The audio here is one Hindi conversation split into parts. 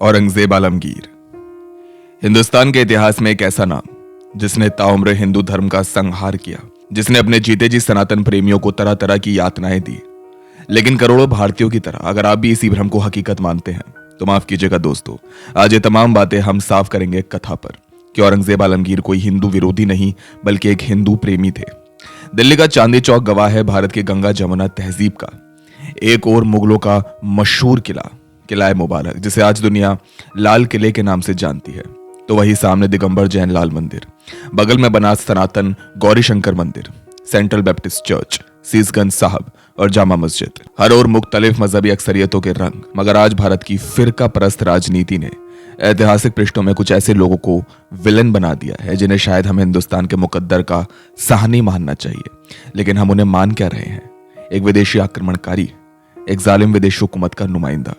औरंगजेब आलमगीर हिंदुस्तान के इतिहास में एक ऐसा नाम जिसने ताउम्र हिंदू धर्म का संहार किया, जिसने अपने जीते जी सनातन प्रेमियों को तरह तरह की यातनाएं दी। लेकिन करोड़ों भारतीयों की तरह अगर आप भी इसी भ्रम को हकीकत मानते हैं तो माफ कीजिएगा दोस्तों, आज ये तमाम बातें हम साफ करेंगे कथा पर कि औरंगजेब आलमगीर कोई हिंदू विरोधी नहीं बल्कि एक हिंदू प्रेमी थे। दिल्ली का चांदी चौक गवाह है भारत के गंगा जमुना तहजीब का। एक और मुगलों का मशहूर किला मुबारक, जिसे आज दुनिया लाल किले के नाम से जानती है, तो वही सामने दिगंबर जैन लाल मंदिर, बगल में बना सनातन गौरी शंकर मंदिर, सेंट्रल बैप्टिस्ट चर्च, सीसगंज साहब और जामा मस्जिद, हर और मुख्तलिफ मजहबी अक्सरियतों के रंग। मगर आज भारत की फिरका परस्त राजनीति ने ऐतिहासिक पृष्ठों में कुछ ऐसे लोगों को विलन बना दिया है जिन्हें शायद हमें हिंदुस्तान के मुकद्दर का साहनी मानना चाहिए, लेकिन हम उन्हें मान क्या रहे हैं? एक विदेशी आक्रमणकारी, एक जालिम विदेशी हुकूमत का नुमाइंदा।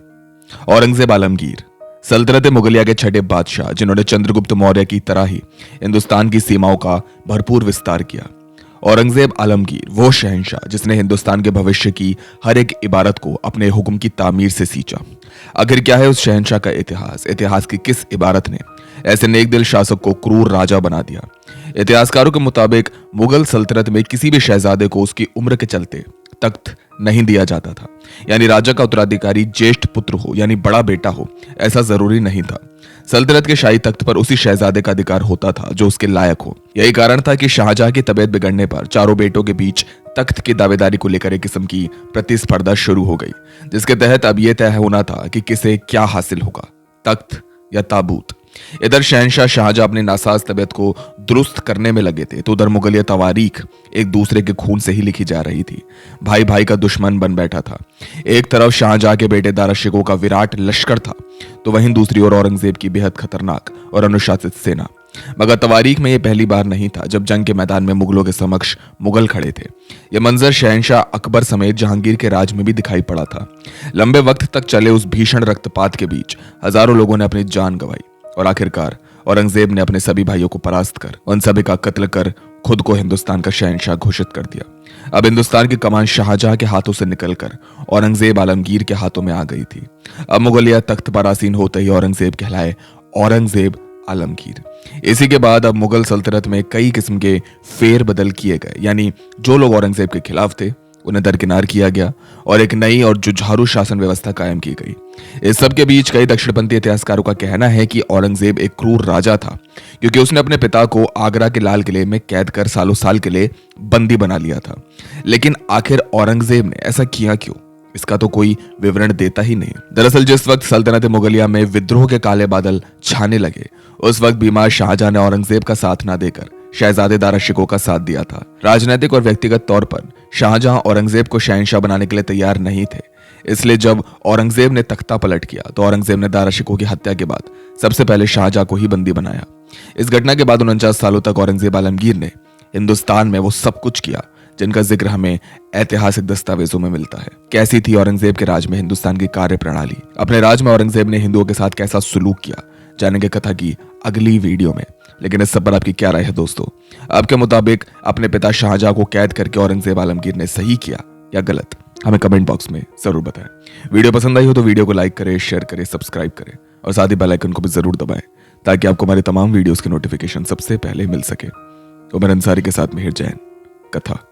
औरंगजेब आलमगीर सल्तनत मुगलिया के छठे बादशाह, जिन्होंने चंद्रगुप्त मौर्य की तरह ही हिंदुस्तान की सीमाओं का भरपूर विस्तार किया। औरंगजेब आलमगीर वो शहंशाह जिसने हिंदुस्तान के भविष्य की हर एक इबारत को अपने हुक्म की तामीर से सींचा। आखिर क्या है उस शहंशाह का इतिहास की किस इबारत ने ऐसे नेक दिल शासक को क्रूर राजा बना दिया? इतिहासकारों के मुताबिक मुगल सल्तनत में किसी भी शहजादे को उसकी उम्र के चलते तख्त नहीं दिया जाता था, यानी राजा का उत्तराधिकारी ज्येष्ठ पुत्र हो यानी बड़ा बेटा हो, ऐसा जरूरी नहीं था। सल्तनत के शाही तख्त पर उसी शहजादे का अधिकार होता था जो उसके लायक हो। यही कारण था कि शाहजहां की तबीयत बिगड़ने पर चारों बेटों के बीच तख्त की दावेदारी को लेकर एक किस्म की प्रतिस्पर्धा शुरू हो गई, जिसके तहत अब यह तय होना था कि किसे क्या हासिल होगा, तख्त या ताबूत। इधर शहंशाह शाहजहां अपनी नासाज तबीयत को दुरुस्त करने में लगे थे, तो उधर मुगलिया तवारीख एक दूसरे के खून से ही लिखी जा रही थी। भाई भाई का दुश्मन बन बैठा था। एक तरफ शाहजहां के बेटे दारा शिकोह का विराट लश्कर था, तो वहीं दूसरी ओर औरंगजेब की बेहद खतरनाक और अनुशासित सेना। मगर तवारीख में यह पहली बार नहीं था जब जंग के मैदान में मुगलों के समक्ष मुगल खड़े थे। यह मंजर शहंशाह अकबर समेत जहांगीर के राज में भी दिखाई पड़ा था। लंबे वक्त तक चले उस भीषण रक्तपात के बीच हजारों लोगों ने अपनी जान गंवाई और आखिरकार औरंगजेब ने अपने सभी भाइयों को परास्त कर उन सभी का कत्ल कर खुद को हिंदुस्तान का शहंशाह घोषित कर दिया। अब हिंदुस्तान की कमान शाहजहां के हाथों से निकलकर औरंगजेब आलमगीर के हाथों में आ गई थी। अब मुगलिया तख्त पर आसीन होते ही औरंगजेब कहलाए औरंगजेब आलमगीर। इसी के बाद अब मुगल सल्तनत में कई किस्म के फेर बदल किए गए, यानी जो लोग औरंगजेब के खिलाफ थे उन्हें दरकिनार किया गया और एक नई और जुझारू शासन व्यवस्था कायम की गई। इस सब के बीच कई दक्षिणपंथी इतिहासकारों का कहना है कि औरंगजेब एक क्रूर राजा था, क्योंकि उसने अपने पिता को आगरा के लाल किले में कैद कर सालों साल के लिए बंदी बना लिया था। लेकिन आखिर औरंगजेब ने ऐसा किया क्यों, इसका तो कोई विवरण देता ही नहीं। दरअसल जिस वक्त सल्तनत मुगलिया में विद्रोह के काले बादल छाने लगे, उस वक्त बीमार शाहजहां ने औरंगजेब का साथ ना देकर शहजादे दारा शिकोह का साथ दिया था। राजनीतिक और व्यक्तिगत तौर पर शाहजहां औरंगजेब को शहंशाह बनाने के लिए तैयार नहीं थे, इसलिए जब औरंगजेब ने तख्ता पलट किया तो औरंगजेब ने दारा शिकोह की हत्या के बाद सबसे पहले शाहजहां को ही बंदी बनाया। इस घटना के बाद 49 सालों तक औरंगजेब आलमगीर ने हिंदुस्तान में वो सब कुछ किया जिनका जिक्र हमें ऐतिहासिक दस्तावेजों में मिलता है। कैसी थी औरंगजेब के राज में हिंदुस्तान की कार्य प्रणाली? अपने राज में औरंगजेब ने हिंदुओं के साथ कैसा सुलूक किया, जानेंगे कथा की अगली वीडियो में। लेकिन इस सब पर आपकी क्या राय है दोस्तों? आपके मुताबिक अपने पिता शाहजहां को कैद करके औरंगजेब आलमगीर ने सही किया या गलत? हमें कमेंट बॉक्स में जरूर बताएं। वीडियो पसंद आई हो तो वीडियो को लाइक करें, शेयर करें, सब्सक्राइब करें और साथ ही बेल आइकन को भी जरूर दबाएं ताकि आपको हमारे तमाम वीडियोस की नोटिफिकेशन सबसे पहले मिल सके। उमर अंसारी के साथ मिहिर जैन, कथा।